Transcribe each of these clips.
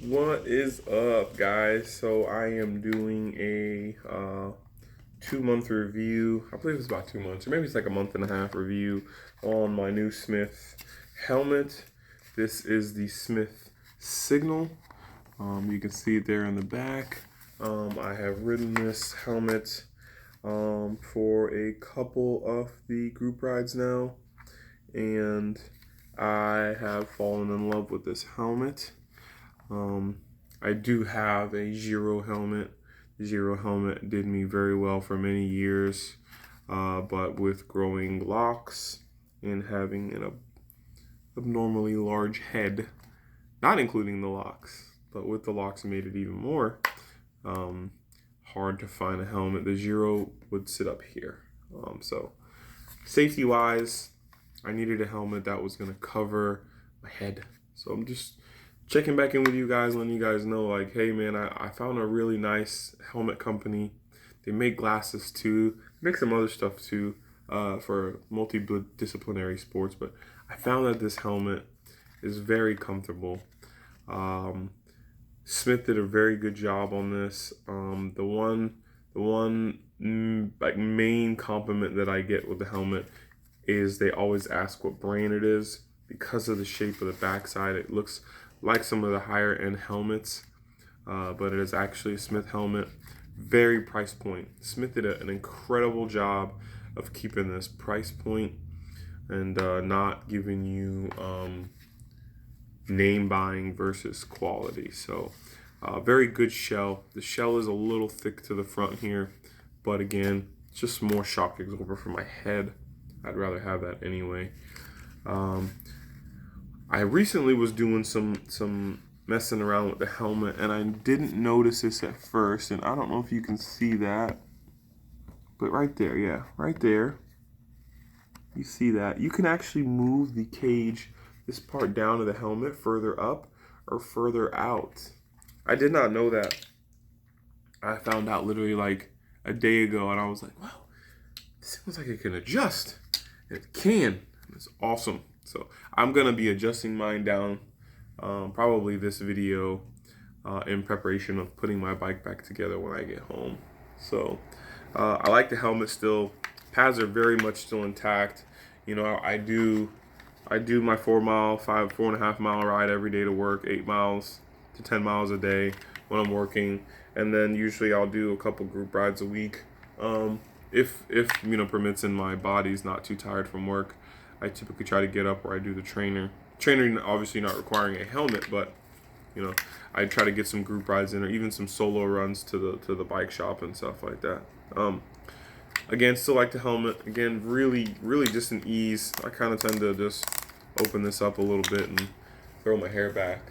What is up, guys? So I am doing a 2 month review. I believe it's about 2 months, or maybe it's like a month and a half review on my new Smith helmet. This is the Smith Signal. You can see it there in the back. I have ridden this helmet for a couple of the group rides now, and I have fallen in love with this helmet. I do have a Giro helmet. The Giro helmet did me very well for many years, but with growing locks and having an abnormally large head, not including the locks, but with the locks made it even more hard to find a helmet. The Giro would sit up here. So safety wise, I needed a helmet that was going to cover my head. So I'm just checking back in with you guys, letting you guys know, like, hey man, I found a really nice helmet company. They make glasses too, make some other stuff too, for multidisciplinary sports, but I found that this helmet is very comfortable. Smith did a very good job on this. The one like main compliment that I get with the helmet is they always ask what brand it is. Because of the shape of the backside, it looks like some of the higher end helmets, but it is actually a Smith helmet. Very price point. Smith did an incredible job of keeping this price point and not giving you name buying versus quality. So very good shell. The shell is a little thick to the front here, but again, it's just more shock absorber for my head. I'd rather have that anyway. I recently was doing some messing around with the helmet, and I didn't notice this at first, and I don't know if you can see that, but right there, yeah, right there, you see that. You can actually move the cage, this part down to the helmet, further up or further out. I did not know that. I found out literally like a day ago, and I was like, wow, this seems like it can adjust. It can. It's awesome. So I'm gonna be adjusting mine down, probably this video, in preparation of putting my bike back together when I get home. So I like the helmet still. Pads are very much still intact. You know, I do my 4.5 mile ride every day to work, 8 miles to 10 miles a day when I'm working, and then usually I'll do a couple group rides a week. If you know, permits and my body's not too tired from work, I typically try to get up where I do the trainer. Trainer obviously not requiring a helmet, but you know, I try to get some group rides in, or even some solo runs to the bike shop and stuff like that. Again, still like the helmet. Again, really just an ease. I kind of tend to just open this up a little bit and throw my hair back.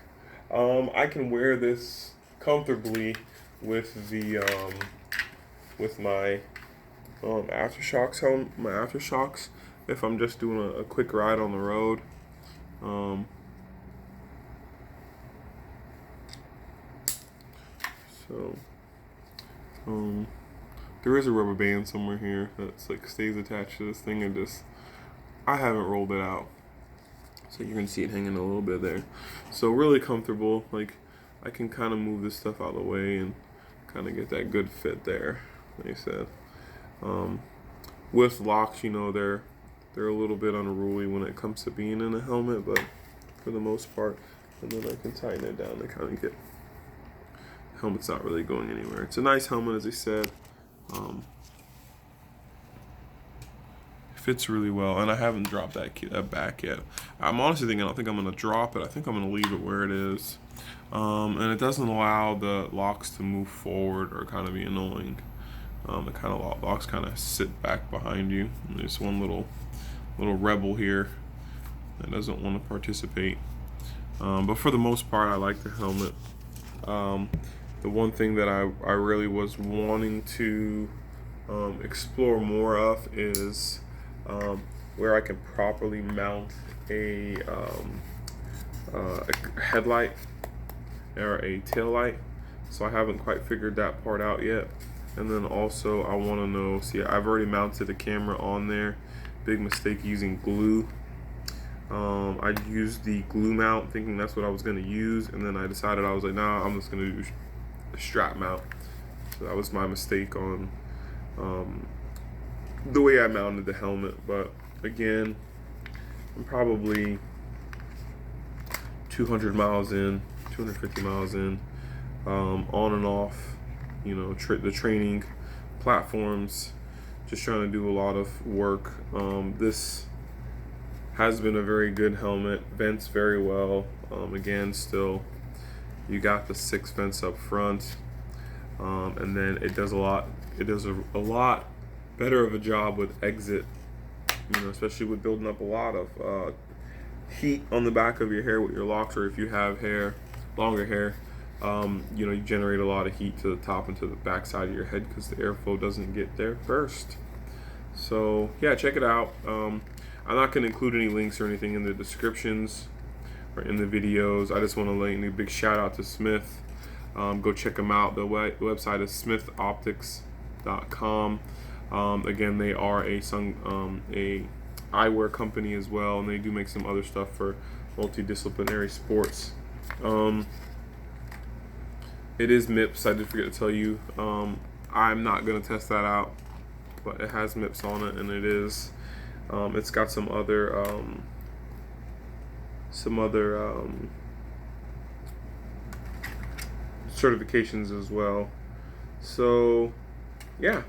I can wear this comfortably with the with my aftershocks if I'm just doing a quick ride on the road. There is a rubber band somewhere here that's like stays attached to this thing, and just I haven't rolled it out, so you're gonna see it hanging a little bit there. So really comfortable. Like I can kind of move this stuff out of the way and kind of get that good fit there. Like I said, with locks, you know, they're a little bit unruly when it comes to being in a helmet, but for the most part, and then I can tighten it down to kind of get the helmet's not really going anywhere. It's a nice helmet, as I said. Fits really well, and I haven't dropped that back yet. I'm honestly thinking I don't think I'm gonna drop it. I think I'm gonna leave it where it is, and it doesn't allow the locks to move forward or kind of be annoying. The kind of locks kind of sit back behind you. And there's one little rebel here that doesn't want to participate. But for the most part, I like the helmet. The one thing that I really was wanting to explore more of is where I can properly mount a headlight or a tail light. So I haven't quite figured that part out yet. And then also I want to know, see, I've already mounted the camera on there. Big mistake using glue. I used the glue mount thinking that's what I was going to use, and then I decided I was like, nah, I'm just going to do a strap mount. So that was my mistake on the way I mounted the helmet. But again, I'm probably 200 miles in, 250 miles in, on and off, you know, the training platforms, just trying to do a lot of work. This has been a very good helmet, vents very well. Again, still, you got the 6 vents up front, and then it does a lot better of a job with exit, you know, especially with building up a lot of heat on the back of your hair with your locks, or if you have hair, longer hair, you know, you generate a lot of heat to the top and to the back side of your head because the airflow doesn't get there first. So yeah, check it out. I'm not going to include any links or anything in the descriptions or in the videos. I just want to lay a big shout out to Smith. Go check them out. The website is smithoptics.com. Again, they are a eyewear company as well, and they do make some other stuff for multidisciplinary sports. It is MIPS. I did forget to tell you. I'm not going to test that out, but it has MIPS on it, and it is. It's got some other certifications as well. So yeah,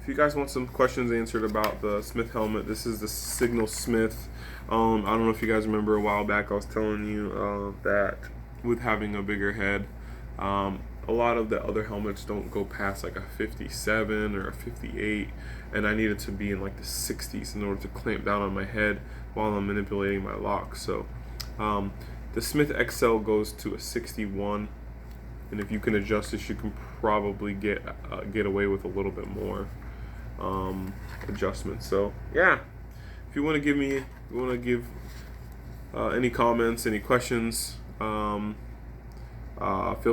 if you guys want some questions answered about the Smith helmet, this is the Signal Smith. I don't know if you guys remember a while back I was telling you that with having a bigger head, a lot of the other helmets don't go past like a 57 or a 58, and I needed to be in like the 60s in order to clamp down on my head while I'm manipulating my lock. So the Smith XL goes to a 61, and if you can adjust this, you can probably get away with a little bit more adjustment. So yeah, if you want to give any comments, any questions, feel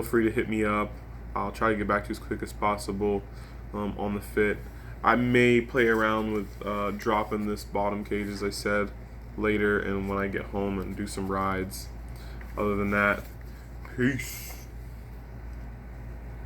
free to hit me up. I'll try to get back to you as quick as possible on the fit. I may play around with dropping this bottom cage, as I said, later, and when I get home and do some rides. Other than that, peace.